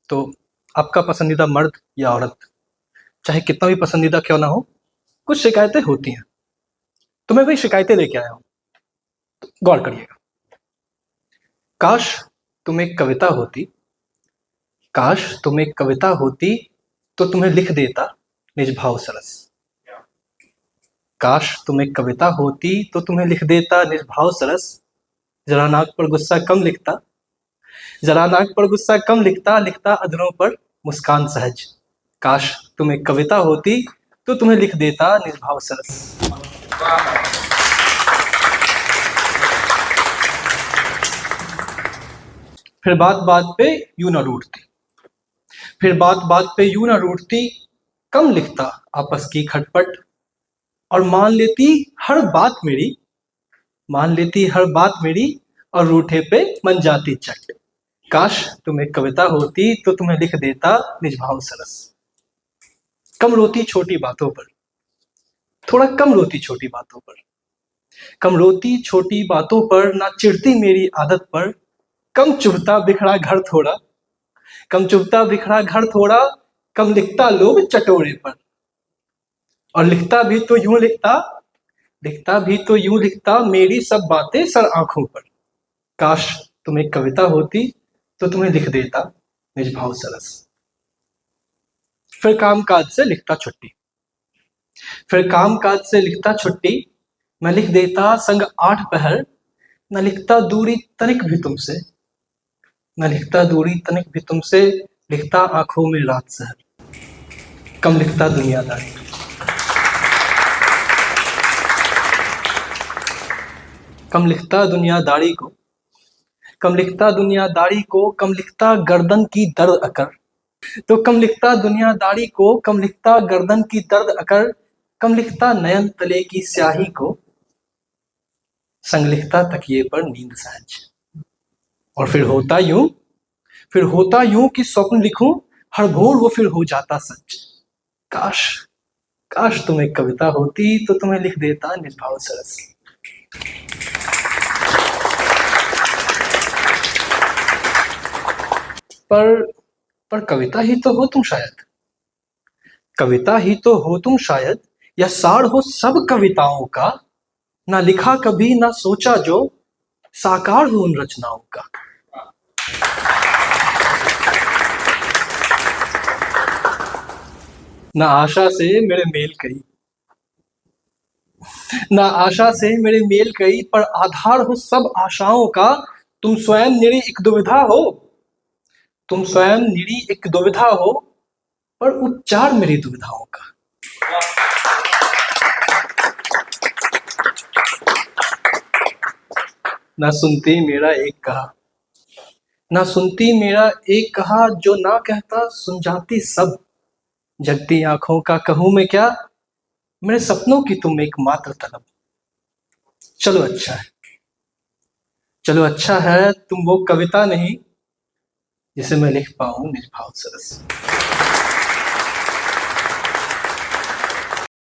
तो आपका पसंदीदा मर्द या औरत चाहे कितना भी पसंदीदा क्यों ना हो, कुछ शिकायतें होती हैं। तो मैं वही शिकायतें लेके आया हूँ, तो गौर करिएगा। काश तुम एक कविता होती, काश तुम एक कविता होती, तो तुम्हें लिख देता निज भाव सरस। काश तुम एक कविता होती तो तुम्हें लिख देता निज भाव सरस। जरा नाक पर गुस्सा कम लिखता, जरा नाक पर गुस्सा कम लिखता, लिखता अधरों पर मुस्कान सहज। काश तुम एक कविता होती तो तुम्हें लिख देता निज भाव सरस। फिर बात बात पे यूं ना रूठती, फिर बात बात पे यूं ना रूठती, कम लिखता आपस की खटपट। और मान लेती हर बात मेरी, मान लेती हर बात मेरी, और रूठे पे मन जाती चट। काश तुम एक कविता होती तो तुम्हें लिख देता निज भाव सरस। कम रोती छोटी बातों पर, थोड़ा कम रोती छोटी बातों पर, कम रोती छोटी बातों पर, ना चिढ़ती मेरी आदत पर। कम चुभता बिखरा घर थोड़ा, कम चुभता बिखरा घर थोड़ा, कम लिखता लोग चटोरे पर। और लिखता भी तो यूं लिखता, लिखता भी तो यूं लिखता, मेरी सब बातें सर आंखों पर। काश तुम एक कविता होती तो तुम्हें लिख देता निज भाव सरस। फिर काम काज से लिखता छुट्टी, फिर काम काज से लिखता छुट्टी, मैं लिख देता संग 8 पहर। न लिखता दूरी तनिक भी तुमसे, न लिखता दूरी तनिक भी तुमसे, लिखता आंखों में रात सहर। कम लिखता दुनियादारी, कम लिखता दुनियादारी को, कम लिखता दुनियादारी को, कम लिखता गर्दन की दर्द अकर। तो कम लिखता दुनियादारी को, कम लिखता गर्दन की दर्द अकर। कम लिखता नयन तले की स्याही को, संग लिखता तकिए पर नींद सहज। और फिर होता यूं, फिर होता यूं कि स्वप्न लिखूं हर भोर वो फिर हो जाता सच। काश, काश तुम एक कविता होती तो तुम्हें लिख देता निज भाव सरस। पर पर कविता ही तो हो तुम शायद, कविता ही तो हो तुम शायद, या सार हो सब कविताओं का। ना लिखा कभी ना सोचा जो, साकार हो उन रचनाओं का। ना आशा से मेरे मेल कई, ना आशा से मेरे मेल कई, पर आधार हो सब आशाओं का। तुम स्वयं निरी एक दुविधा हो, तुम स्वयं निरी एक दुविधा हो, पर उपचार मेरी दुविधाओं का। ना सुनती मेरा एक कहा, ना सुनती मेरा एक कहा, जो ना कहता सुन जाती सब। जगती आंखों का कहूं मैं क्या, मेरे सपनों की तुम एकमात्र तलब। चलो अच्छा है, चलो अच्छा है तुम वो कविता नहीं, जिसे मैं लिख पाऊं निज भाव सरस।